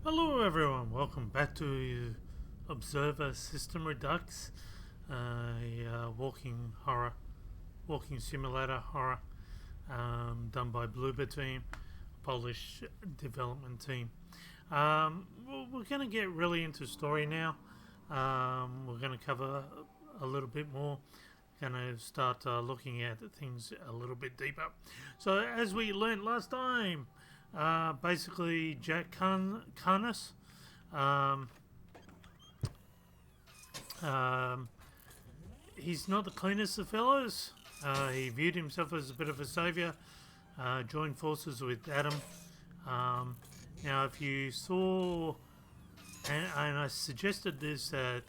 Hello everyone, welcome back to Observer System Redux, a walking simulator horror done by Bloober team, Polish development team. We're going to get really into story now. We're going to cover a little bit more. Going to start looking at things a little bit deeper. So as we learned last time, basically Jack Carnus, um, um, he's not the cleanest of fellows. He viewed himself as a bit of a saviour, joined forces with Adam. Um, Now, if you saw, and I suggested this, that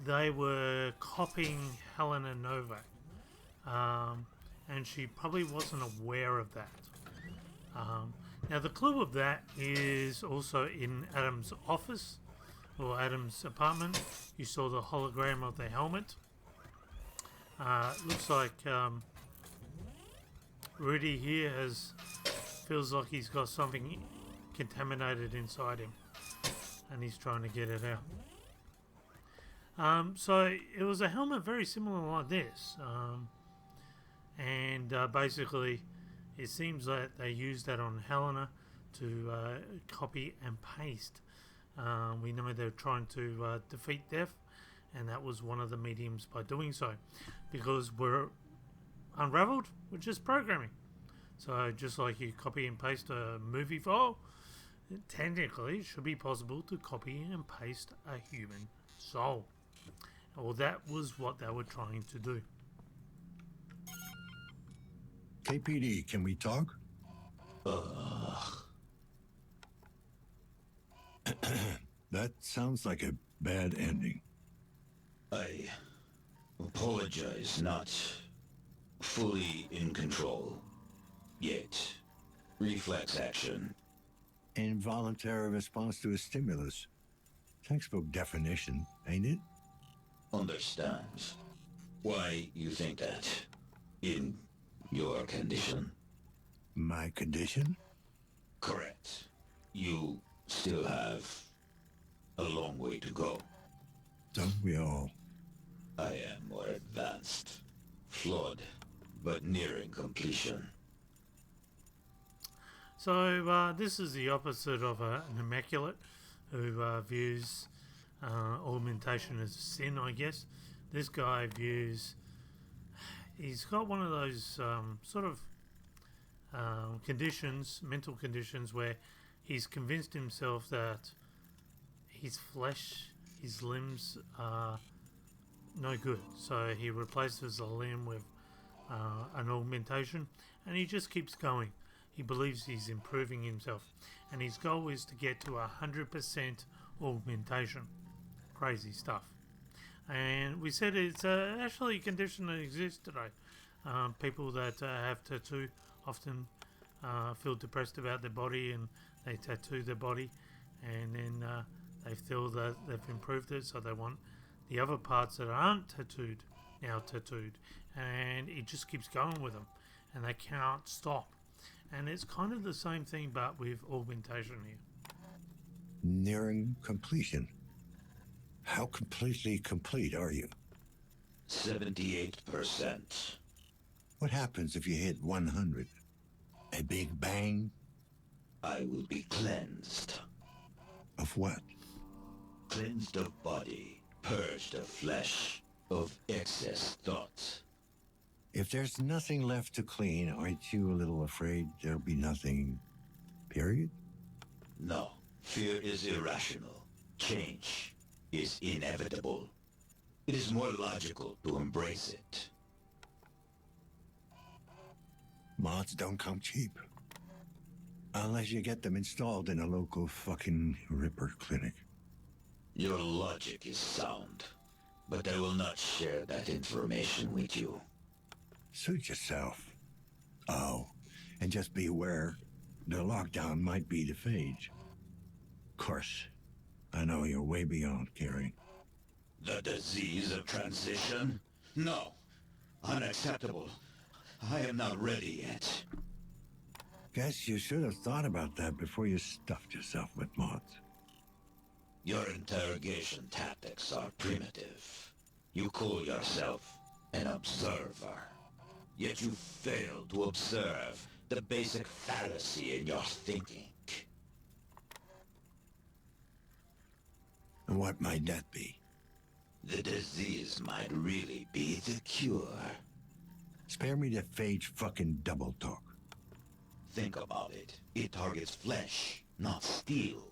they were copying Helena Novak, and she probably wasn't aware of that. Now, the clue of that is also in Adam's office or Adam's apartment. You saw the hologram of the helmet. Looks like Rudy here feels like he's got something contaminated inside him, and he's trying to get it out. So it was a helmet very similar like this, and basically it seems that they used that on Helena to copy and paste. We know they're trying to defeat death, and that was one of the mediums by doing so, because we're unraveled, we're just programming. So just like you copy and paste a movie file, technically it should be possible to copy and paste a human soul. Well, that was what they were trying to do. KPD, can we talk? That sounds like a bad ending. I apologize, not fully in control yet. Reflex action. Involuntary response to a stimulus. Textbook definition, ain't it? Understands. Why you think that? In your condition? My condition? Correct. You still have a long way to go. Don't we all? I am more advanced. Flawed, but nearing completion. So this is the opposite of an immaculate who views augmentation as a sin, I guess. This guy views... He's got one of those sort of conditions, mental conditions, where he's convinced himself that his flesh, his limbs are no good. So he replaces a limb with an augmentation, and he just keeps going. He believes he's improving himself, and his goal is to get to 100% augmentation. Crazy stuff. And we said it's actually a condition that exists today. People that have tattoo often feel depressed about their body, and they tattoo their body, and then they feel that they've improved it, so they want the other parts that aren't tattooed now tattooed, and it just keeps going with them, and they can't stop. And it's kind of the same thing, but with augmentation here. Nearing completion. How completely complete are you? 78%. What happens if you hit 100? A big bang? I will be cleansed. Of what? Cleansed of body, purged of flesh, of excess thoughts. If there's nothing left to clean, aren't you a little afraid there'll be nothing, period? No, fear is irrational. Change is inevitable. It is more logical to embrace it. Mods don't come cheap. Unless you get them installed in a local fucking Ripper clinic. Your logic is sound, but I will not share that information with you. Suit yourself. Oh, and just be aware, the lockdown might be the phage. Of course, I know you're way beyond caring. The disease of transition? No. Unacceptable. I am not ready yet. Guess you should have thought about that before you stuffed yourself with mods. Your interrogation tactics are primitive. You call yourself an observer. Yet you fail to observe the basic fallacy in your thinking. And what might that be? The disease might really be the cure. Spare me the phage fucking double talk. Think about it. It targets flesh, not steel.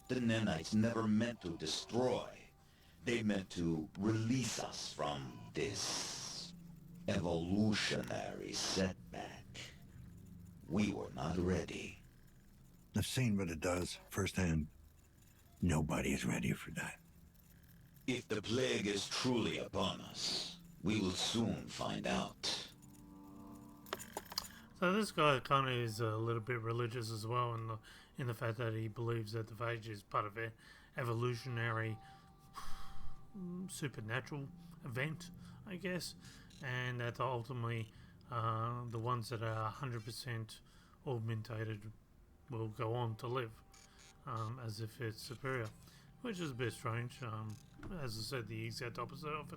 The nanites never meant to destroy. They meant to release us from this evolutionary setback. We were not ready. I've seen what it does firsthand. Nobody is ready for that. If the plague is truly upon us, we will soon find out. So this guy kind of is a little bit religious as well, in the fact that he believes that the phage is part of an evolutionary, supernatural event, I guess, and that ultimately the ones that are 100% augmentated will go on to live, as if it's superior, which is a bit strange. As I said, the exact opposite of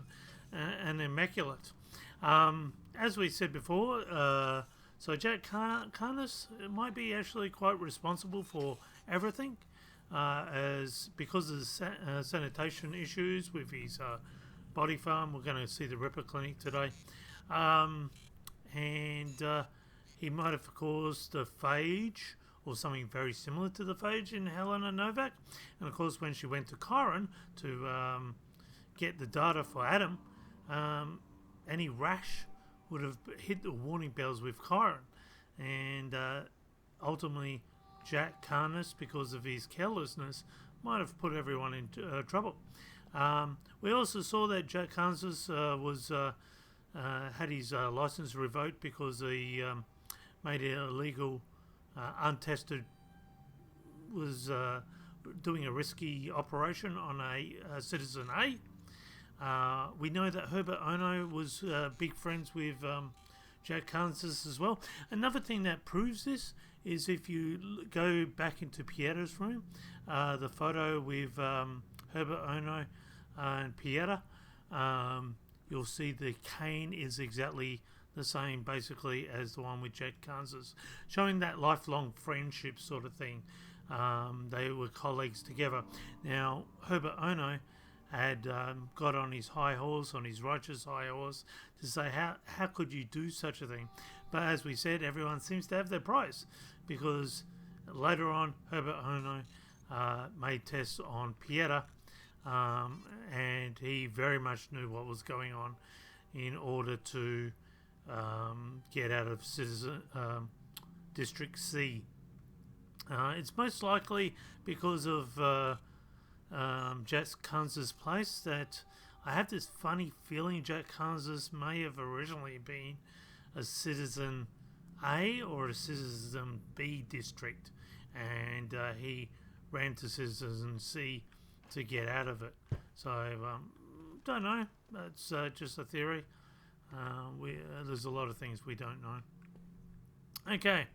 an immaculate. As we said before, so Jack Carnus might be actually quite responsible for everything, as because of the sanitation issues with his body farm. We're going to see the Ripper Clinic today, and he might have caused the phage or something very similar to the phage in Helena Novak. And of course, when she went to Chiron to get the data for Adam, any rash would have hit the warning bells with Chiron. And ultimately, Jack Carnus, because of his carelessness, might have put everyone into trouble. We also saw that Jack Carnus had his license revoked because he made it illegal, untested, was doing a risky operation on a Citizen A. We know that Herbert Ono was big friends with Jack Carnus as well. Another thing that proves this is if you go back into Pieta's room, the photo with Herbert Ono and Pieta, you'll see the cane is exactly the same basically as the one with Jack Carnus, showing that lifelong friendship sort of thing. They were colleagues together. Now, Herbert Ono had got on his high horse, on his righteous high horse, to say, how could you do such a thing? But as we said, everyone seems to have their price, because later on, Herbert Ono made tests on Pieta, and he very much knew what was going on in order to get out of District C. It's most likely because of Jack Carnus' place that I have this funny feeling Jack Carnus may have originally been a Citizen A or a Citizen B district, and he ran to Citizen C to get out of it. So don't know. That's just a theory. There's a lot of things we don't know. Okay,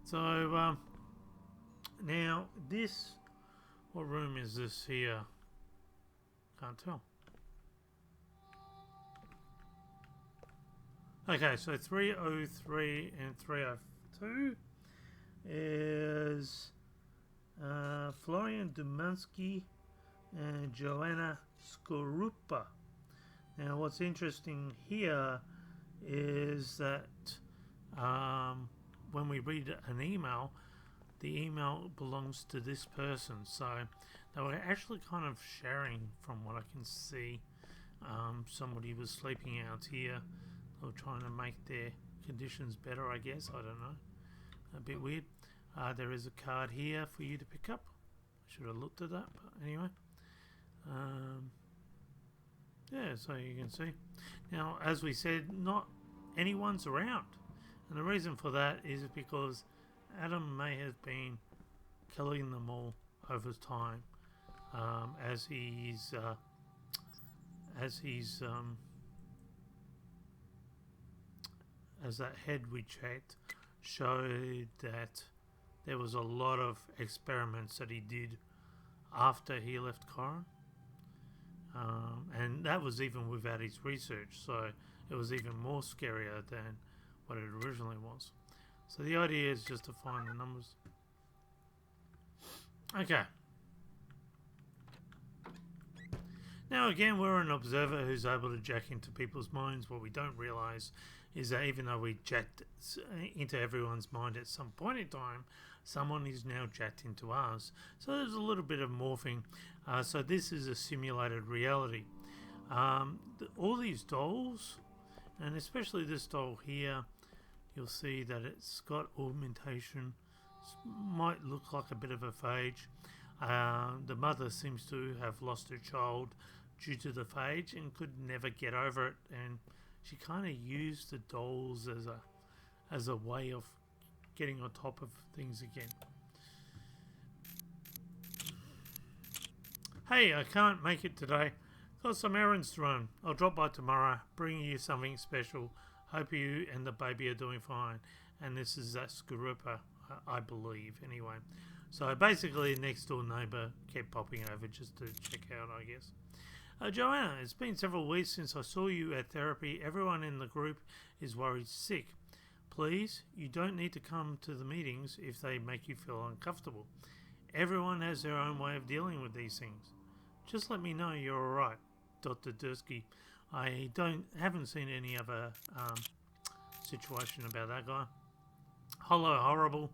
so now this, what room is this here? Can't tell. Okay, so 303 and 302 is Florian Dumansky and Joanna Skorupa. Now, what's interesting here is that when we read an email, the email belongs to this person. So they were actually kind of sharing, from what I can see. Somebody was sleeping out here. They were trying to make their conditions better, I guess. I don't know. A bit weird. There is a card here for you to pick up. I should have looked at that, but anyway. Yeah, so you can see. Now, as we said, not anyone's around. And the reason for that is because Adam may have been killing them all over time, as that head we checked showed that there was a lot of experiments that he did after he left Corin. And that was even without his research, so it was even more scarier than what it originally was. So the idea is just to find the numbers. Okay. Now again, we're an observer who's able to jack into people's minds. What we don't realise is that even though we jacked into everyone's mind at some point in time, someone is now jacked into ours. So there's a little bit of morphing. So this is a simulated reality. All these dolls, and especially this doll here, you'll see that it's got augmentation. Might look like a bit of a phage. The mother seems to have lost her child due to the phage and could never get over it, and she kind of used the dolls as a way of getting on top of things again. Hey, I can't make it today. Got some errands to run. I'll drop by tomorrow, bring you something special. Hope you and the baby are doing fine. And this is that Skarupa, I believe, anyway. So basically, next door neighbour kept popping over just to check out, I guess. Joanna, it's been several weeks since I saw you at therapy. Everyone in the group is worried sick. Please, you don't need to come to the meetings if they make you feel uncomfortable. Everyone has their own way of dealing with these things. Just let me know you're alright, Dr. Dursky. I haven't seen any other situation about that guy. Holo Horrible.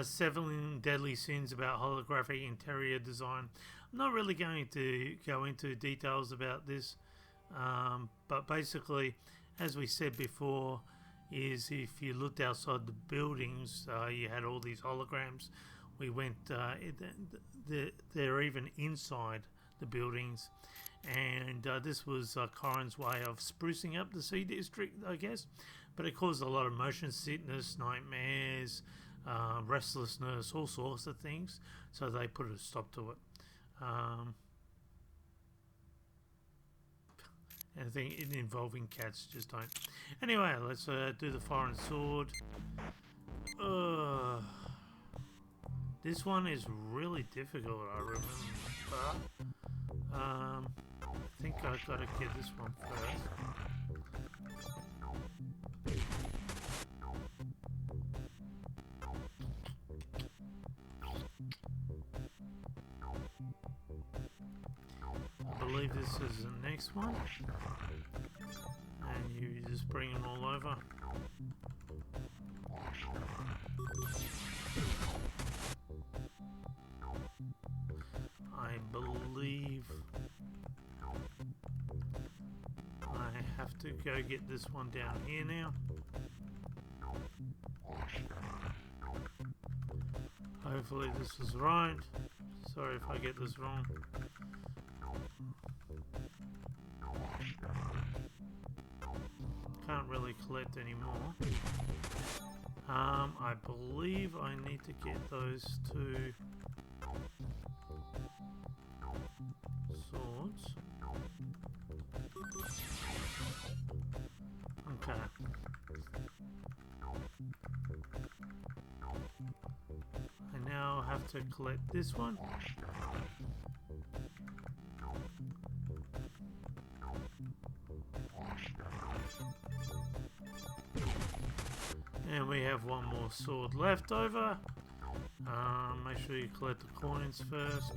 7 deadly sins about holographic interior design. I'm not really going to go into details about this, but basically, as we said before, is if you looked outside the buildings, you had all these holograms. We went, they're even inside the buildings, and this was Corin's way of sprucing up the C district, I guess, but it caused a lot of motion sickness, nightmares, restlessness, all sorts of things, so they put a stop to it. Anything involving cats just don't. Anyway, let's do the foreign sword. This one is really difficult, I remember. I think I've got to get this one first. I believe this is the next one, and you just bring them all over. I believe I have to go get this one down here now. Hopefully this is right. Sorry if I get this wrong. Can't really collect anymore. I believe I need to get those 2 swords. Okay. I now have to collect this one. And we have one more sword left over. Make sure you collect the coins first.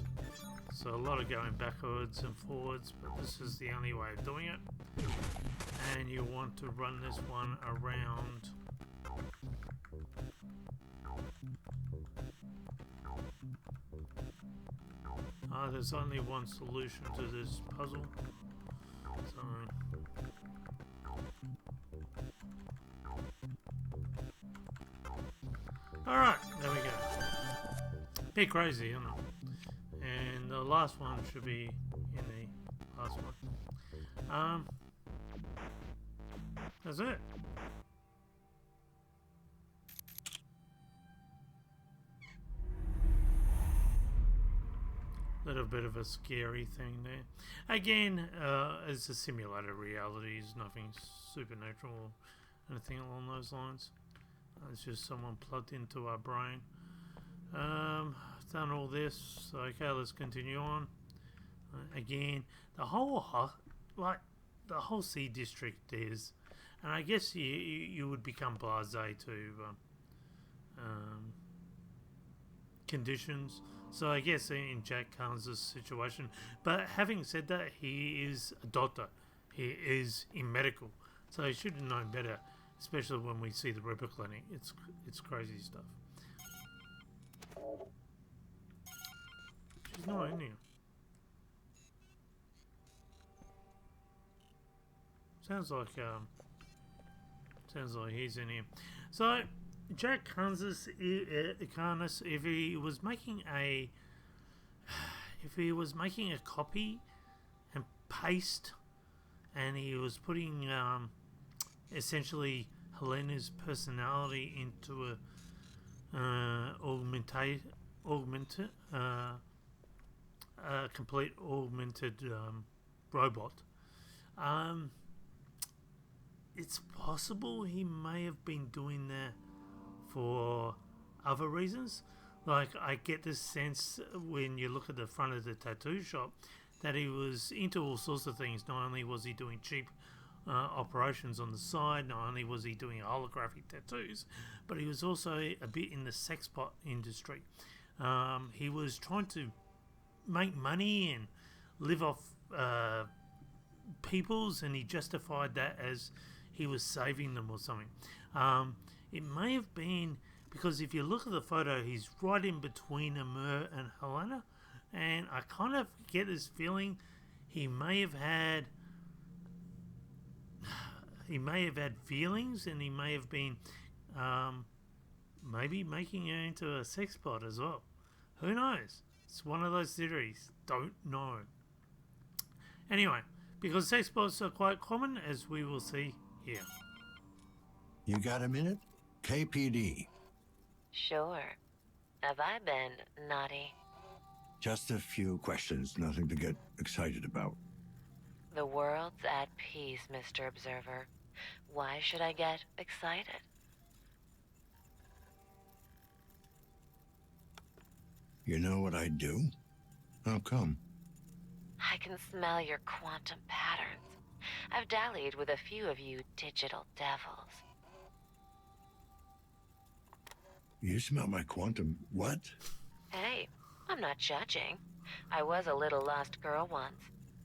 So a lot of going backwards and forwards, but this is the only way of doing it. And you want to run this one around. There's only one solution to this puzzle. So alright, there we go. Bit crazy, isn't it? And the last one should be in the last one. That's it. Little bit of a scary thing there. Again, it's a simulated reality. It's nothing supernatural or anything along those lines. It's just someone plugged into our brain. I done all this. So, okay, let's continue on. Again, the whole the whole sea district is, and I guess you would become blasé to conditions. So I guess in Jack Carnes' situation, but having said that, he is a doctor. He is in medical, so he should have known better. Especially when we see the Ripper Clinic, it's crazy stuff. She's not in here. Sounds like he's in here. So Jack Carnes, if he was making a copy and paste, and he was putting essentially Helena's personality into a complete augmented robot. It's possible he may have been doing that for other reasons. Like, I get this sense when you look at the front of the tattoo shop that he was into all sorts of things. Not only was he doing cheap operations on the side, not only was he doing holographic tattoos, but he was also a bit in the sex pot industry. He was trying to make money and live off people's, and he justified that as he was saving them or something. It may have been because if you look at the photo, he's right in between Amur and Helena, and I kind of get this feeling he may have had feelings, and he may have been maybe making her into a sex bot as well. Who knows? It's one of those theories. Don't know. Anyway, because sex bots are quite common, as we will see here. You got a minute? KPD. Sure. Have I been naughty? Just a few questions, nothing to get excited about. The world's at peace, Mr. Observer. Why should I get excited? You know what I'd do? How come? I can smell your quantum patterns. I've dallied with a few of you digital devils. You smell my quantum... what? Hey, I'm not judging. I was a little lost girl once.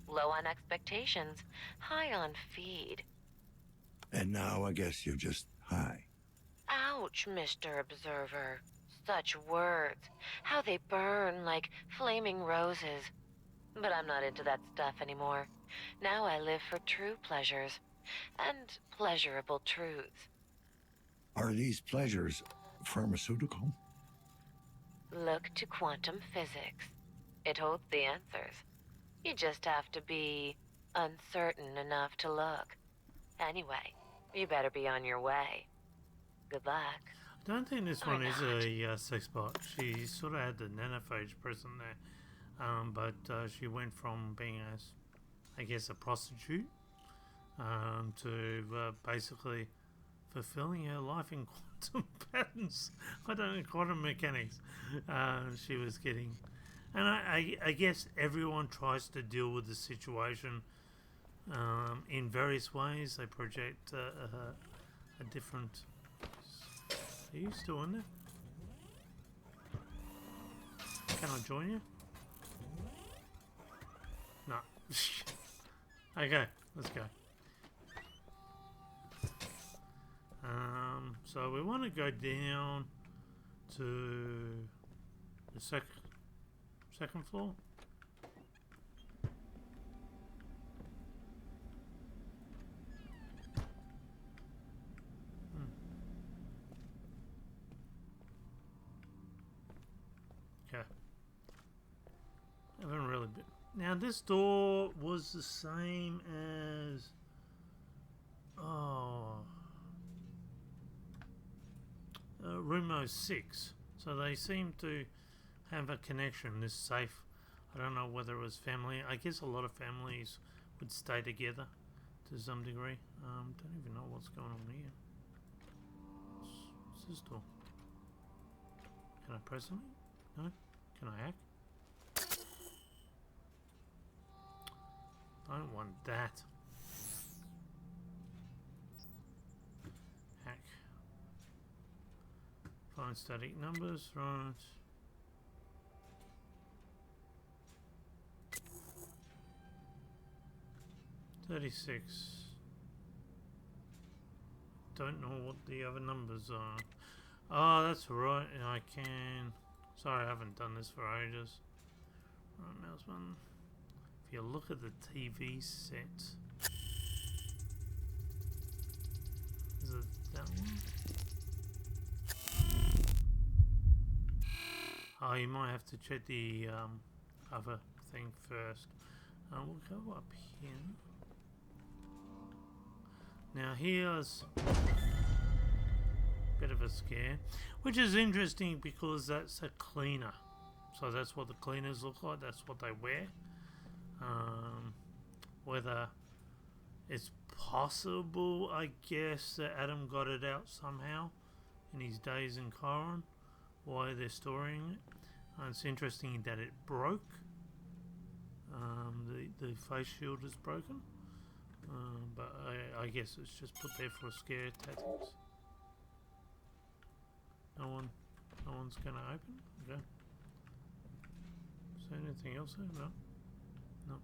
Low on expectations, high on feed. And now I guess you're just high. Ouch, Mr. Observer. Such words. How they burn like flaming roses. But I'm not into that stuff anymore. Now I live for true pleasures. And pleasurable truths. Are these pleasures pharmaceutical? Look to quantum physics. It holds the answers. You just have to be uncertain enough to look. Anyway, you better be on your way. Good luck. I don't think this one is a sex bot. She sort of had the nanophage present there, but she went from being I guess, a prostitute to basically fulfilling her life in quantum patterns. I don't know, quantum mechanics. She was getting, and I guess everyone tries to deal with the situation in various ways. They project a different. Are you still in there? Can I join you? No. Okay, let's go. So we want to go down to the second floor. Okay. I haven't really been. Now this door was the same as room 06, so they seem to have a connection. This safe, I don't know whether it was family. I guess a lot of families would stay together to some degree. Don't even know what's going on here. What's this door? Can I press something? No? Can I hack? Don't want that. Hack. Find static numbers, right. $36. Don't know what the other numbers are. Oh, that's right. I can. Sorry, I haven't done this for ages. Right, mouse button. If you look at the TV set, is it that one? Oh, you might have to check the other thing first. We'll go up here. Now here's a bit of a scare, which is interesting because that's a cleaner. So that's what the cleaners look like, that's what they wear. Whether it's possible, I guess, that Adam got it out somehow in his days in Chiron, why they're storing it. It's interesting that it broke. The face shield is broken. But I guess it's just put there for scare tactics. No one's gonna open? Okay. Is there anything else there? No. No.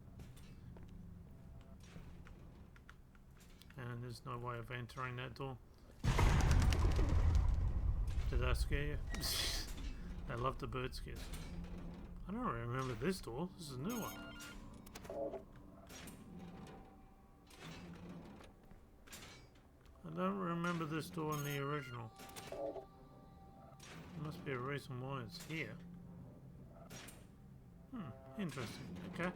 And there's no way of entering that door. Did that scare you? I love the bird scares. I don't remember this door. This is a new one. I don't remember this door in the original. There must be a reason why it's here. Interesting. Okay.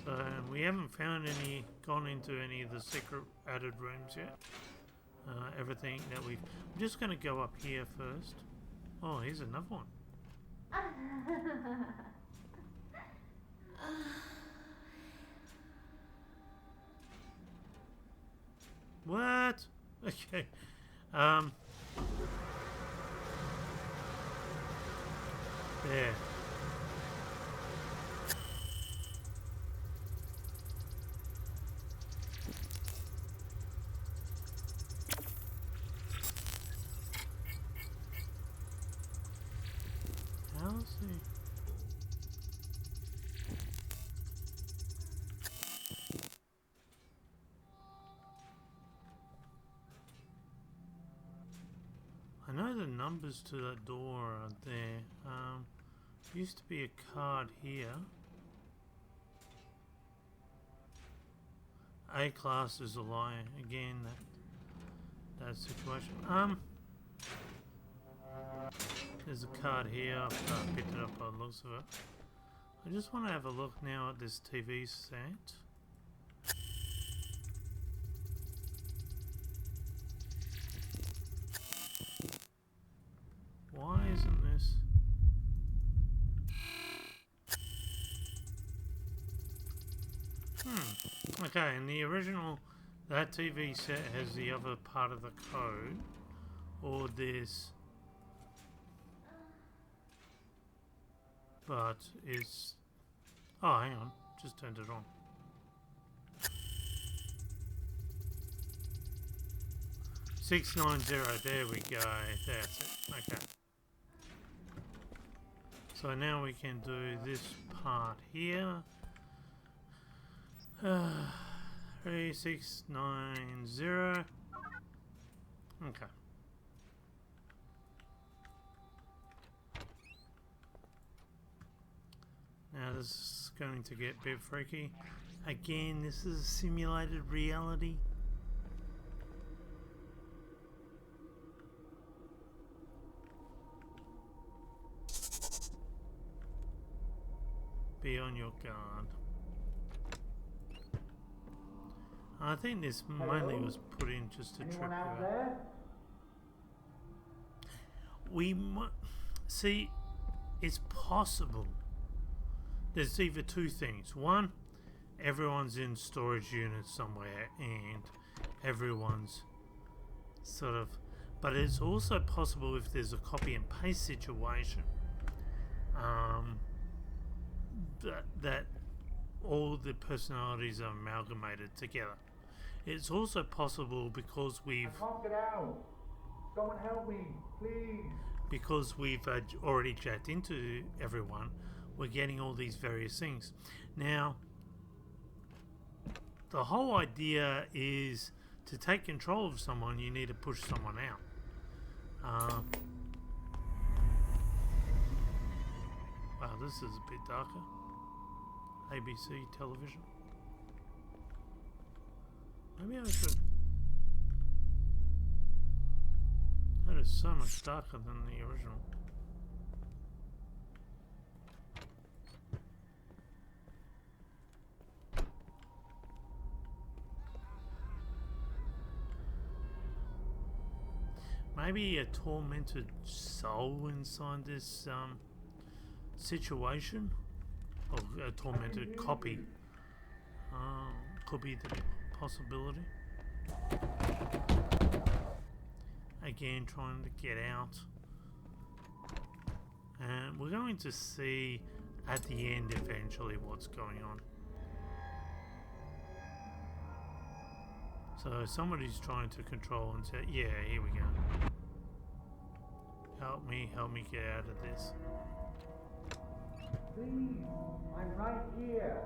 So we haven't found any, gone into any of the secret added rooms yet. Everything that we've... I'm just going to go up here first. Oh, here's another one. What? Okay. There. How's he? I know the numbers to that door are there. Used to be a card here. A class is a lie. Again, that situation. There's a card here. I've picked it up by the looks of it. I just want to have a look now at this TV set. Why isn't this? Okay, in the original, that TV set has the other part of the code, or this, but it's, oh hang on, just turned it on. $690, there we go, that's it, okay. So now we can do this part here. 3690. Okay. Now this is going to get a bit freaky. Again, this is a simulated reality. Be on your guard. I think this mainly was put in just to trip you out. We might see, it's possible. There's either two things. One, everyone's in storage units somewhere and everyone's sort of, but it's also possible if there's a copy and paste situation. that all the personalities are amalgamated together. It's also possible because I can't get out. Someone help me, please. because we've already jacked into everyone, we're getting all these various things. Now, the whole idea is to take control of someone, you need to push someone out. Wow, this is a bit darker. ABC television. Maybe I should. That is so much darker than the original. Maybe a tormented soul inside this situation, or a tormented copy. Could be the possibility. Again, trying to get out. And we're going to see at the end eventually what's going on. So somebody's trying to control and say, yeah, here we go. Help me get out of this. Please, I'm right here.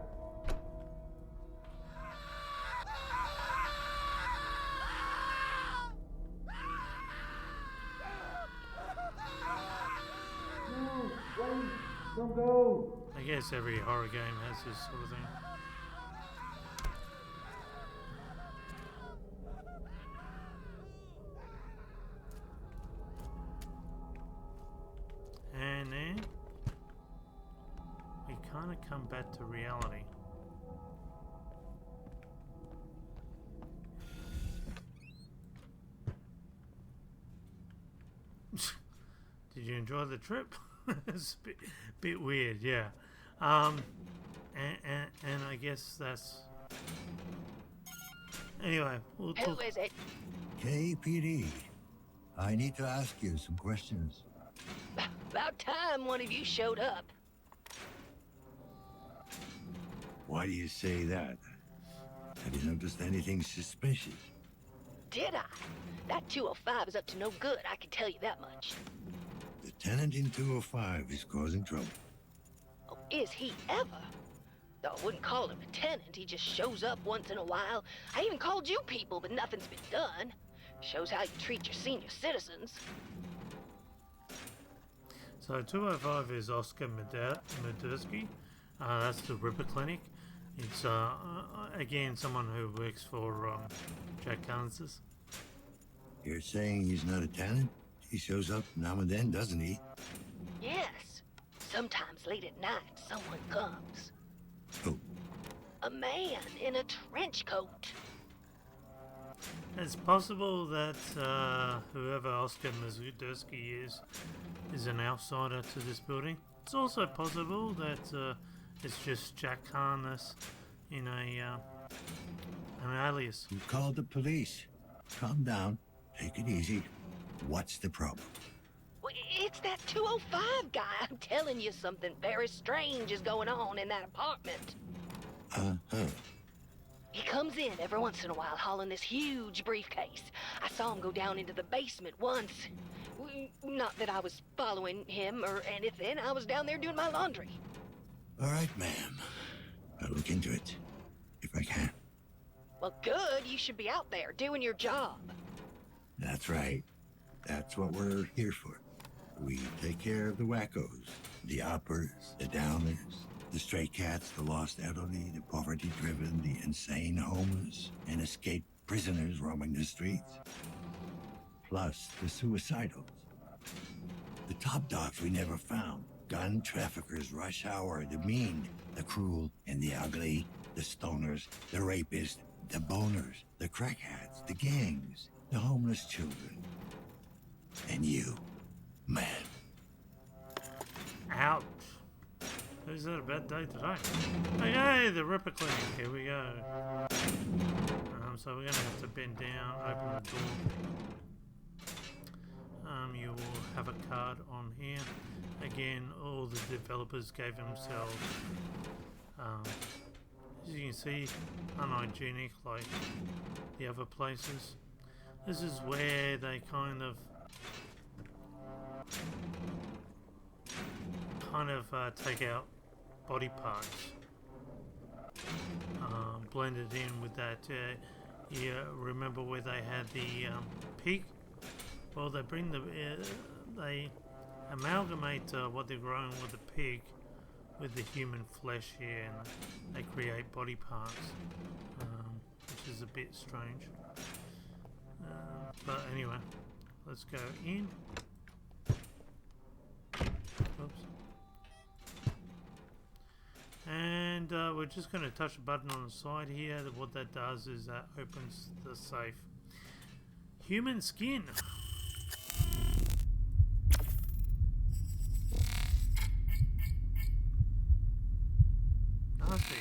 No, wait, don't go. I guess every horror game has this sort of thing. And then we kind of come back to reality. Did you enjoy the trip? It's a bit weird, yeah. And I guess that's. Anyway, we'll talk. Who is it? KPD. I need to ask you some questions. About time one of you showed up. Why do you say that? Have you noticed anything suspicious? Did I? That 205 is up to no good, I can tell you that much. The tenant in 205 is causing trouble. Oh, is he ever? Though I wouldn't call him a tenant, he just shows up once in a while. I even called you people, but nothing's been done. Shows how you treat your senior citizens. So 205 is Oscar Medersky. That's the Ripper Clinic. It's again someone who works for Jack Carnes. You're saying he's not a tenant? He shows up now and then, doesn't he? Yes. Sometimes late at night, someone comes. Who? A man in a trench coat. It's possible that whoever Oscar Medersky is an outsider to this building. It's also possible that it's just Jack Harness in an alias. You called the police. Calm down. Take it easy. What's the problem? Well, it's that 205 guy. I'm telling you, something very strange is going on in that apartment. Uh-huh. He comes in every once in a while hauling this huge briefcase. I saw him go down into the basement once. Not that I was following him or anything. I was down there doing my laundry. All right, ma'am. I'll look into it, if I can. Well, good. You should be out there doing your job. That's right. That's what we're here for. We take care of the wackos, the uppers, the downers, the stray cats, the lost elderly, the poverty-driven, the insane homeless, and escaped prisoners roaming the streets. Plus the suicidals. The top dogs we never found. Gun traffickers, rush hour, the mean, the cruel, and the ugly. The stoners, the rapists, the boners, the crackheads, the gangs, the homeless children. And you, man. Ouch. Is that a bad day today? Okay, the Ripper Clinic. Here we go. So we're going to have to bend down, open the door. You will have a card on here. Again, all the developers gave themselves, as you can see, unhygienic like the other places. This is where they kind of take out body parts, blend it in with that. You remember where they had the pig? Well, they bring they amalgamate what they're growing with the pig with the human flesh here, and they create body parts, which is a bit strange. But anyway, let's go in. Oops. And we're just going to touch a button on the side here. What that does is that opens the safe. Human skin. Nasty.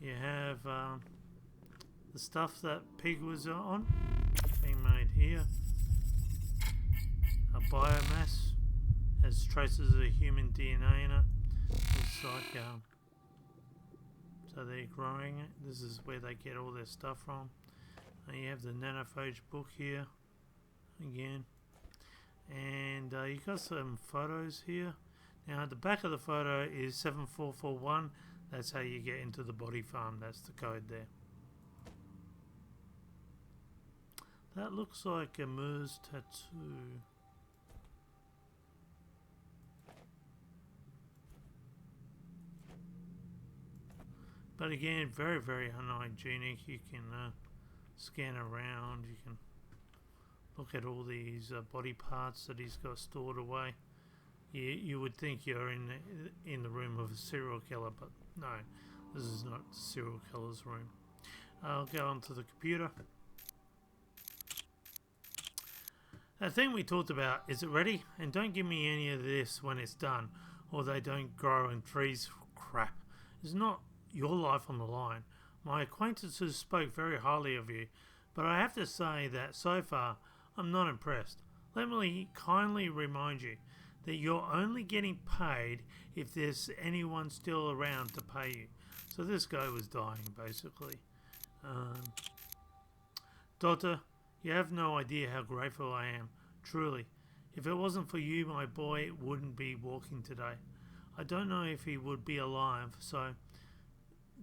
You have the stuff that pig was on being made here. A biomass has traces of human DNA in it. It's like so they're growing it. This is where they get all their stuff from. And you have the nanophage book here again, and you got some photos here. Now at the back of the photo is 7441. That's how you get into the body farm. That's the code there. That looks like a Murs tattoo. But again, very, very unhygienic. You can scan around. You can look at all these body parts that he's got stored away. You would think you're in the room of a serial killer, but no, this is not the serial killer's room. I'll go onto the computer. The thing we talked about, is it ready? And don't give me any of this when it's done, or they don't grow in trees. Crap. It's not your life on the line. My acquaintances spoke very highly of you, but I have to say that so far I'm not impressed. Let me kindly remind you that you're only getting paid if there's anyone still around to pay you. So this guy was dying basically. Daughter, you have no idea how grateful I am, truly. If it wasn't for you, my boy wouldn't be walking today. I don't know if he would be alive, so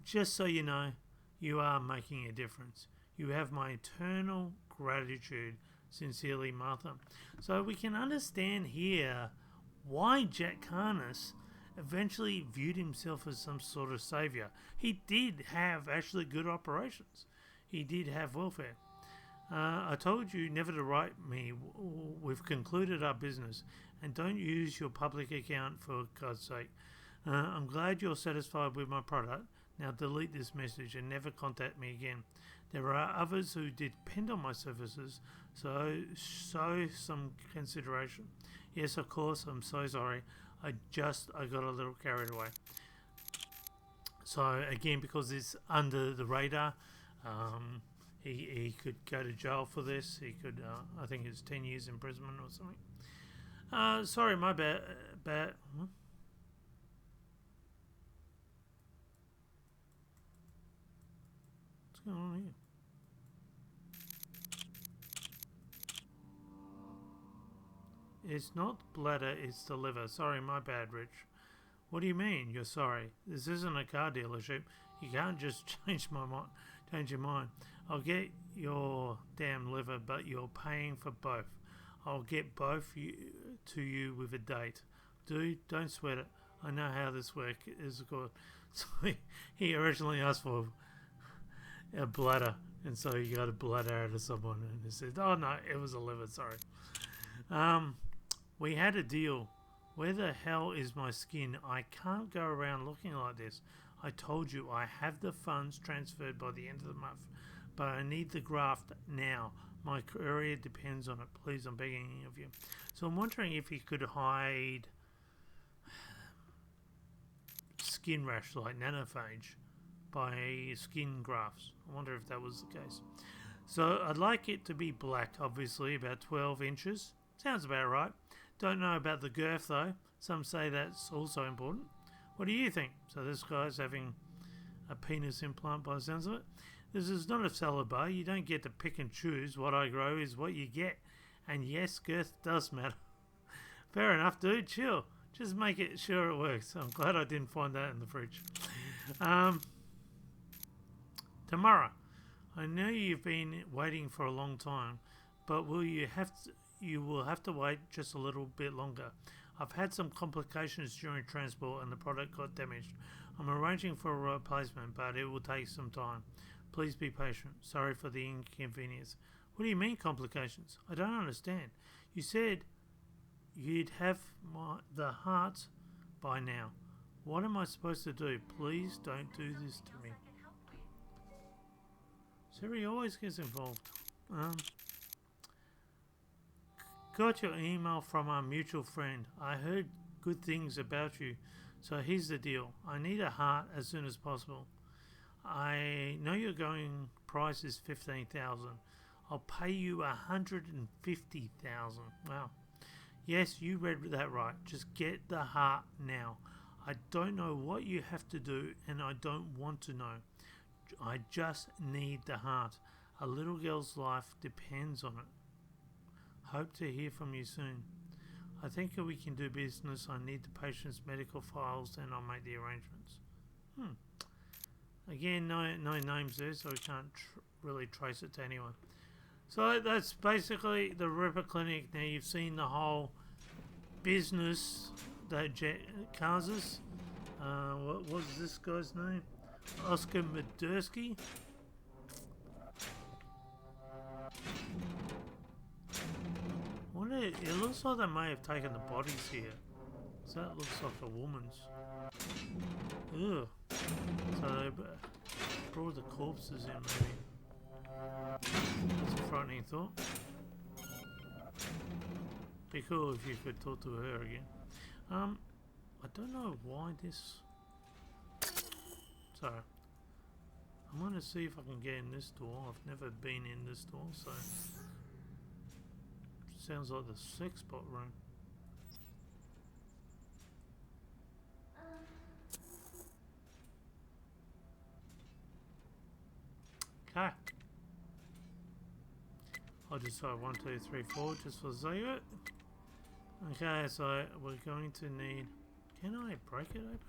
just so you know, you are making a difference. You have my eternal gratitude. Sincerely, Martha. So we can understand here why Jack Carnus eventually viewed himself as some sort of savior. He did have actually good operations. He did have welfare. I told you never to write me. We've concluded our business, and don't use your public account for God's sake. I'm glad you're satisfied with my product. Now delete this message and never contact me again. There are others who depend on my services, so show some consideration. Yes, of course, I'm so sorry. I got a little carried away. So again, because it's under the radar, he could go to jail for this. He could, I think it's 10 years imprisonment or something. Sorry, my bad. Huh? What's going on here? It's not bladder, it's the liver. Sorry, my bad, Rich. What do you mean, you're sorry? This isn't a car dealership. You can't just change your mind. I'll get your damn liver, but you're paying for both. I'll get both to you with a date. Dude, don't sweat it. I know how this work is good. So he originally asked for a bladder, and so he got a bladder out of someone, and he said, "Oh no, it was a liver. Sorry." We had a deal. Where the hell is my skin? I can't go around looking like this. I told you I have the funds transferred by the end of the month, but I need the graft now. My career depends on it. Please, I'm begging of you. So I'm wondering if he could hide skin rash like nanophage by skin grafts. I wonder if that was the case. So I'd like it to be black, obviously, about 12 inches. Sounds about right. Don't know about the girth though. Some say that's also important. What do you think? So this guy's having a penis implant by the sounds of it. This is not a salad bar. You don't get to pick and choose. What I grow is what you get. And yes, girth does matter. Fair enough, dude. Chill. Just make it sure it works. I'm glad I didn't find that in the fridge. Tamara, I know you've been waiting for a long time, but you will have to wait just a little bit longer. I've had some complications during transport and the product got damaged. I'm arranging for a replacement, but it will take some time. Please be patient. Sorry for the inconvenience. What do you mean complications? I don't understand. You said you'd have the heart by now. What am I supposed to do? Please don't do this to me. Siri always gets involved. Got your email from our mutual friend. I heard good things about you. So here's the deal. I need a heart as soon as possible. I know your going price is 15,000. I'll pay you 150,000. Wow. Yes, you read that right. Just get the heart now. I don't know what you have to do and I don't want to know. I just need the heart. A little girl's life depends on it. Hope to hear from you soon. I think we can do business. I need the patient's medical files and I'll make the arrangements. Again, no names there, so we can't really trace it to anyone. So that's basically the Ripper Clinic. Now you've seen the whole business that Jet causes. What was this guy's name? Oscar Madursky. It looks like they may have taken the bodies here. So that looks like a woman's. Ugh. So they brought the corpses in maybe. That's a frightening thought. Be cool if you could talk to her again. I don't know why this... Sorry. I'm going to see if I can get in this door. I've never been in this door, so... Sounds like the sex bot room. Okay. I'll just try 1, 2, 3, 4 just for the sake of it. Okay, so we're going to need... Can I break it open?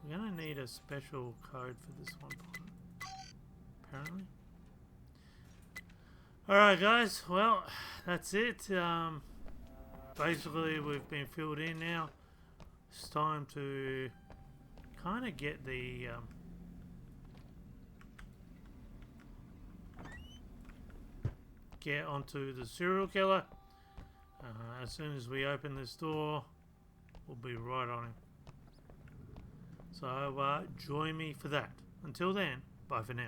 We're going to need a special code for this one part, apparently. Alright guys, well, that's it. Basically we've been filled in now. It's time to kind of get the... get onto the serial killer. As soon as we open this door, we'll be right on him. So join me for that. Until then, bye for now.